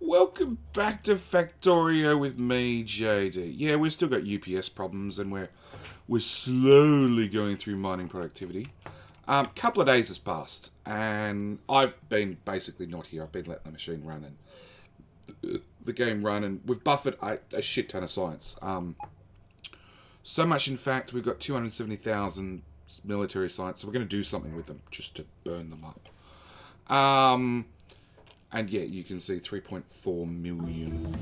Welcome back to Factorio with me, JD. Yeah, we've still got UPS problems and we're slowly going through mining productivity. Couple of days has passed and I've been basically not here. I've been letting the machine run and the game run, and we've buffered a shit ton of science. So much, in fact, we've got 270,000 military science, so we're going to do something with them just to burn them up. And yeah, you can see 3.4 million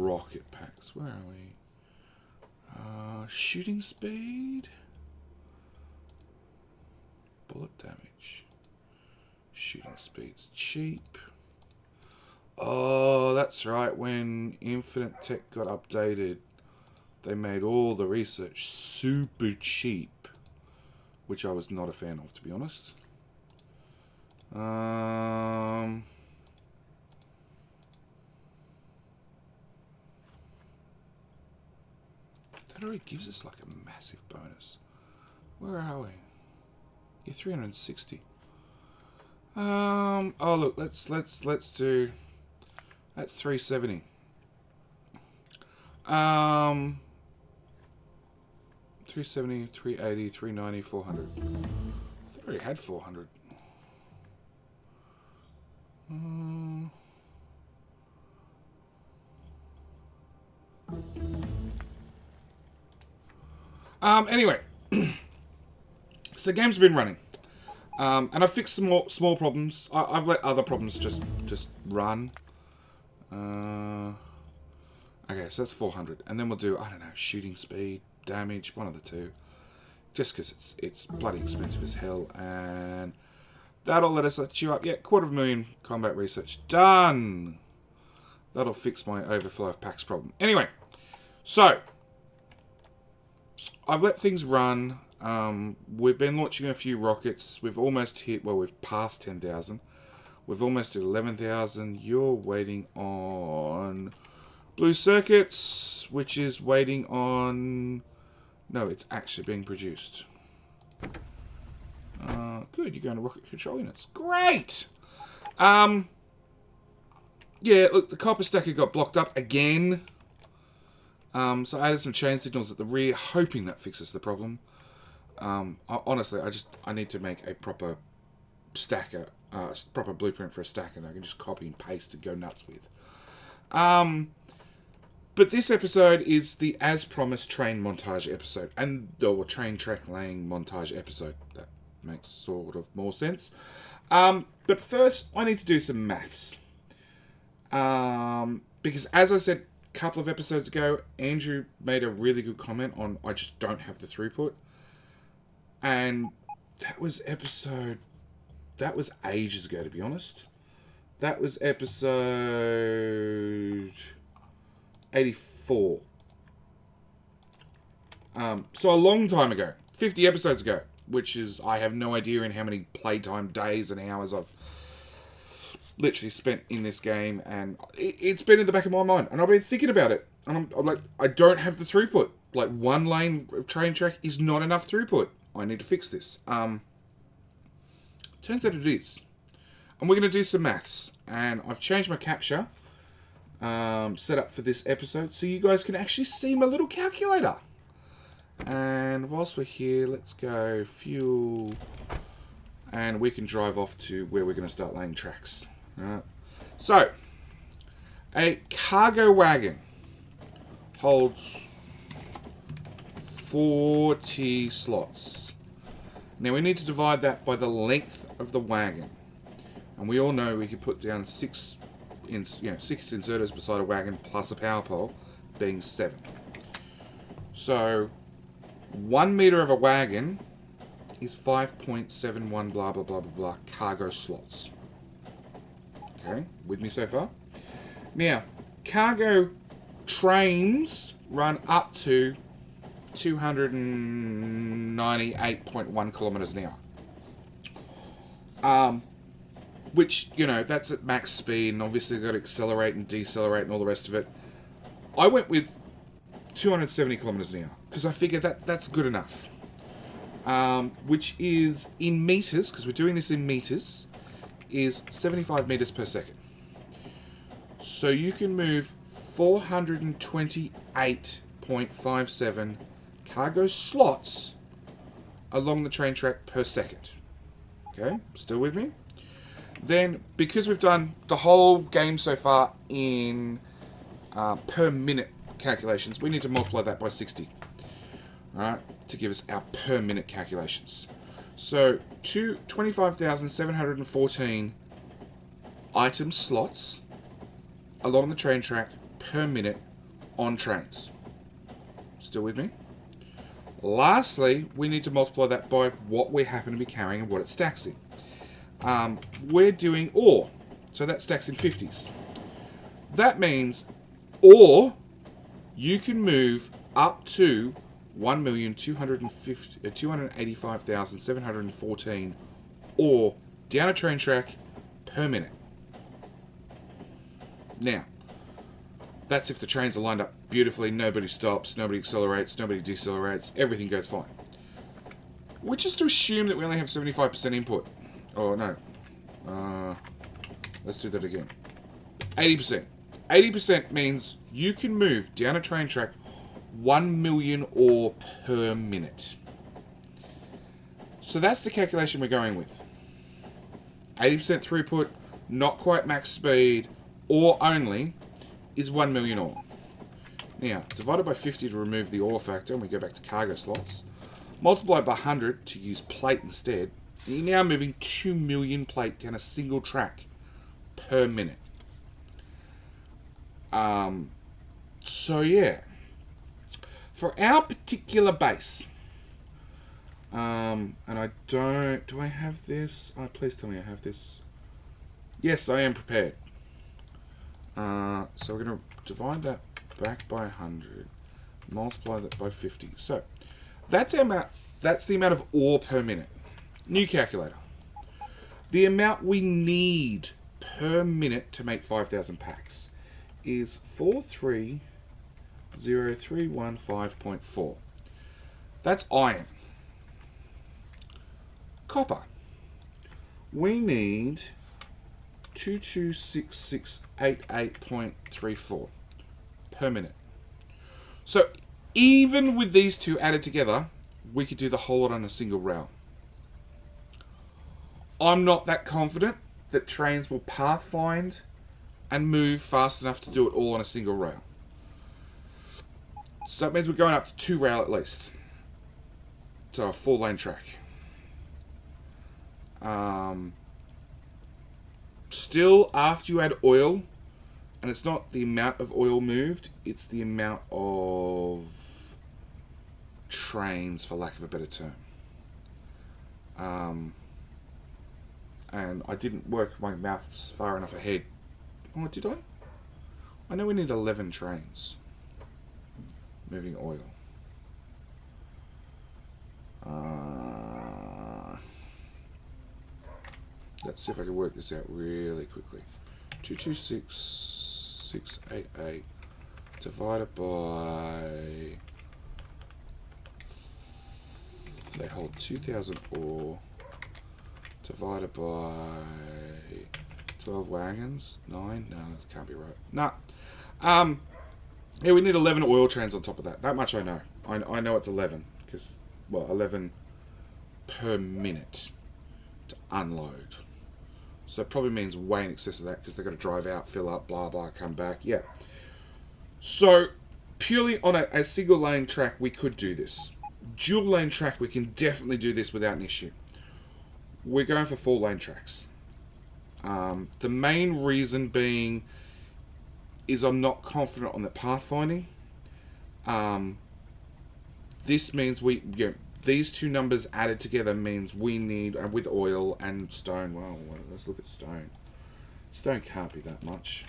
rocket packs. Where are we? Shooting speed. Bullet damage. Shooting speed's cheap. Oh, that's right. When Infinite-Tech got updated, they made all the research super cheap, which I was not a fan of, to be honest. That already gives us like a massive bonus. Where are we? Yeah, 360. Oh look, let's do. That's 370. 370, 380, 390, 400. I thought I already had 400. Anyway, so the game's been running, and I've fixed some more small problems. I've let other problems just run. Okay, so that's 400, and then we'll do, I don't know, shooting speed, damage, one of the two, just because it's bloody expensive as hell, and that'll let us let you up. Yeah, 250,000 combat research done. That'll fix my overflow of packs problem. Anyway, so I've let things run. We've been launching a few rockets. We've almost hit, well, we've passed 10,000. We've almost hit 11,000. You're waiting on blue circuits, which is waiting on... No, it's actually being produced. Good, you're going to rocket control units. Great! Yeah, look, the copper stacker got blocked up again. So I added some chain signals at the rear, hoping that fixes the problem. Honestly, I need to make a proper stacker, proper blueprint for a stacker that I can just copy and paste and go nuts with. But this episode is the as promised train montage episode, or train track laying montage episode. That makes sort of more sense. But first, I need to do some maths. Because as I said a couple of episodes ago, Andrew made a really good comment on I just don't have the throughput. And that was ages ago, to be honest. That was episode 84. So a long time ago, 50 episodes ago, which is, I have no idea in how many playtime days and hours I've literally spent in this game, and it's been in the back of my mind, and I've been thinking about it, and I'm like, I don't have the throughput. Like, one lane train track is not enough throughput. I need to fix this. Turns out it is. And we're going to do some maths, and I've changed my capture set up for this episode so you guys can actually see my little calculator. And whilst we're here, let's go fuel, and we can drive off to where we're going to start laying tracks. So, a cargo wagon holds 40 slots. Now we need to divide that by the length of the wagon, and we all know we could put down six inserters beside a wagon plus a power pole, being 7. So 1 meter of a wagon is 5.71 blah blah blah blah blah cargo slots. Okay, with me so far? Now, cargo trains run up to 298.1 kilometers an hour. Which, you know, that's at max speed, and obviously they've got to accelerate and decelerate and all the rest of it. I went with 270 kilometers an hour, because I figured that's good enough. Which is, in meters, because we're doing this in meters, is 75 meters per second. So you can move 428.57 cargo slots along the train track per second. Okay, still with me? Then, because we've done the whole game so far in per minute calculations, we need to multiply that by 60. Alright, to give us our per minute calculations. So, 25,714 item slots along the train track per minute on trains. Still with me? Lastly, we need to multiply that by what we happen to be carrying and what it stacks in. We're doing ore, so that stacks in 50s. That means ore, you can move up to 285,714 ore down a train track per minute. Now, that's if the trains are lined up beautifully, nobody stops, nobody accelerates, nobody decelerates, everything goes fine. We're just to assume that we only have 75% input. Oh, no. Let's do that again. 80%. 80% means you can move down a train track 1 million ore per minute. So that's the calculation we're going with. 80% throughput, not quite max speed, ore only, is 1 million ore. Now, divided by 50 to remove the ore factor, and we go back to cargo slots. Multiply by 100 to use plate instead. And you're now moving 2 million plate down a single track per minute. So yeah. For our particular base, and I don't... Do I have this? Oh, please tell me I have this. Yes, I am prepared. So we're going to divide that back by 100, multiply that by 50. So that's our amount. That's the amount of ore per minute. New calculator. The amount we need per minute to make 5,000 packs is 430,315.4. That's iron. Copper. We need 226688.34 per minute. So even with these two added together, we could do the whole lot on a single rail. I'm not that confident that trains will pathfind and move fast enough to do it all on a single rail. So that means we're going up to 2 rail at least. So a 4-lane track. Still, after you add oil, and it's not the amount of oil moved, it's the amount of trains, for lack of a better term. And I didn't work my maths far enough ahead. Oh, did I? I know we need 11 trains moving oil. Let's see if I can work this out really quickly. 226688 divided by... They hold 2,000 ore divided by 12 wagons. 9? No, that can't be right. Nah. Yeah, we need 11 oil trains on top of that. That much I know. I know it's 11 because, well, 11 per minute to unload. So it probably means way in excess of that because they've got to drive out, fill up, blah, blah, come back. Yeah. So purely on a single lane track, we could do this. Dual lane track, we can definitely do this without an issue. We're going for 4-lane tracks. The main reason being is I'm not confident on the pathfinding. This means these two numbers added together means we need, with oil and stone, well, let's look at stone. Stone can't be that much.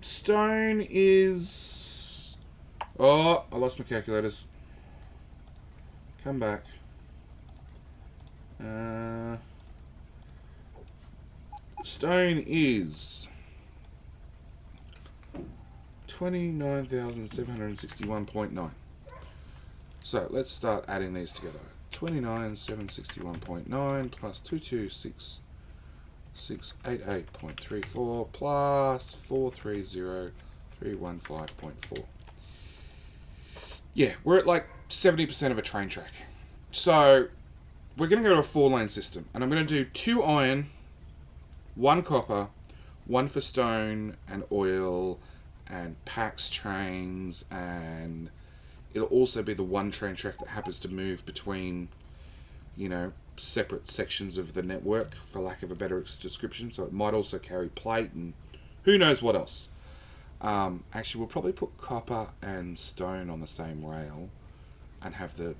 Stone is... Oh, I lost my calculators. Come back. Stone is 29,761.9. So let's start adding these together. 29,761.9 plus 688.34 plus 430.315.4. Yeah, we're at like 70% of a train track. So we're going to go to a 4-lane system, and I'm going to do 2 iron, 1 copper, 1 for stone and oil and PAX trains, and it'll also be the 1 train track that happens to move between, you know, separate sections of the network, for lack of a better description. So it might also carry plate and who knows what else. Actually, we'll probably put copper and stone on the same rail and have the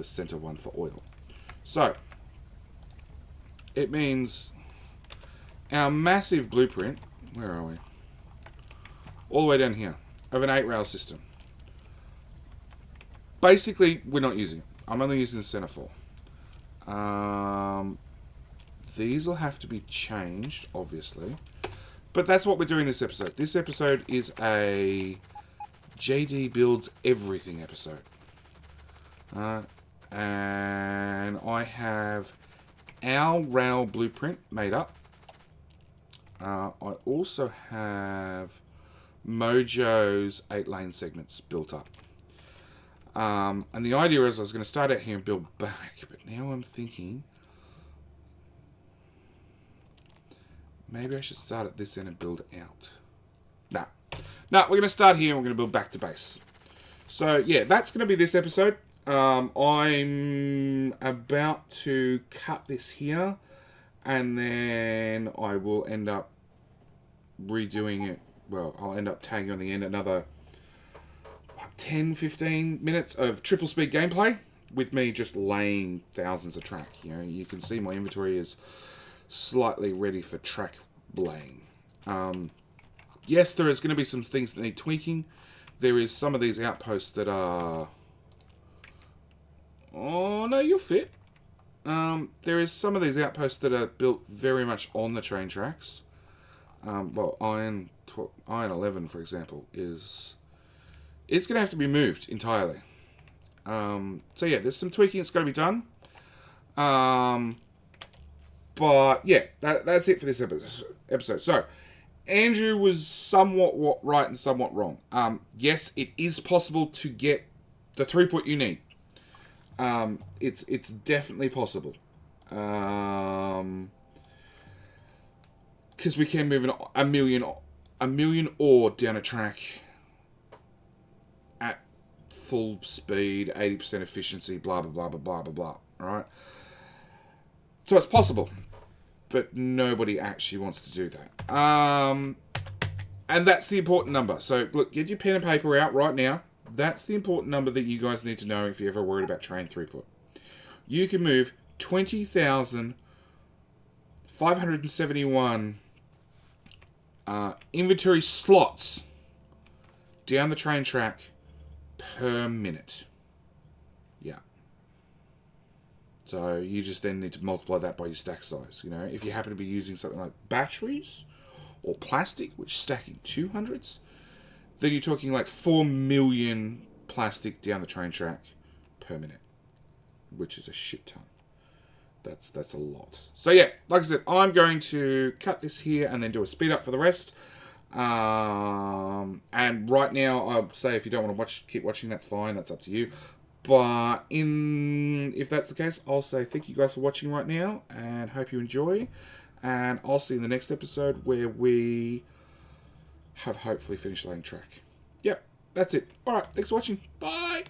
center one for oil. So it means our massive blueprint, where are we? All the way down here, of an 8-rail system. Basically, we're not using it. I'm only using the center 4. These will have to be changed, obviously. But that's what we're doing this episode. This episode is a JD Builds Everything episode. And I have our rail blueprint made up. I also have Mojo's 8-lane segments built up. And the idea is I was going to start out here and build back, but now I'm thinking maybe I should start at this end and build out. No, we're going to start here and we're going to build back to base. So yeah, that's going to be this episode. I'm about to cut this here, and then I will end up redoing it. Well, I'll end up tagging on the end another 10-15 minutes of triple speed gameplay with me just laying thousands of track. You know, you can see my inventory is slightly ready for track laying. Yes, there is going to be some things that need tweaking. There is some of these outposts that are... Oh, no, you're fit. There is some of these outposts that are built very much on the train tracks. Well, Iron 11, for example, is... It's going to have to be moved entirely. So yeah, there's some tweaking that's got to be done. But yeah, that's it for this episode. So, Andrew was somewhat right and somewhat wrong. Yes, it is possible to get the throughput you need. It's definitely possible. Because we can move a million ore down a track at full speed, 80% efficiency, blah blah blah blah blah blah blah. Right? So it's possible, but nobody actually wants to do that. And that's the important number. So look, get your pen and paper out right now. That's the important number that you guys need to know if you're ever worried about train throughput. You can move 20,571 inventory slots down the train track per minute. Yeah. So you just then need to multiply that by your stack size. You know, if you happen to be using something like batteries or plastic, which stacking 200s, then you're talking like 4 million plastic down the train track per minute, which is a shit ton. That's a lot. So yeah, like I said, I'm going to cut this here and then do a speed up for the rest. And right now, I'll say if you don't want to keep watching, that's fine. That's up to you. But if that's the case, I'll say thank you guys for watching right now and hope you enjoy. And I'll see you in the next episode where we have hopefully finished laying track. Yep, that's it. Alright, thanks for watching. Bye!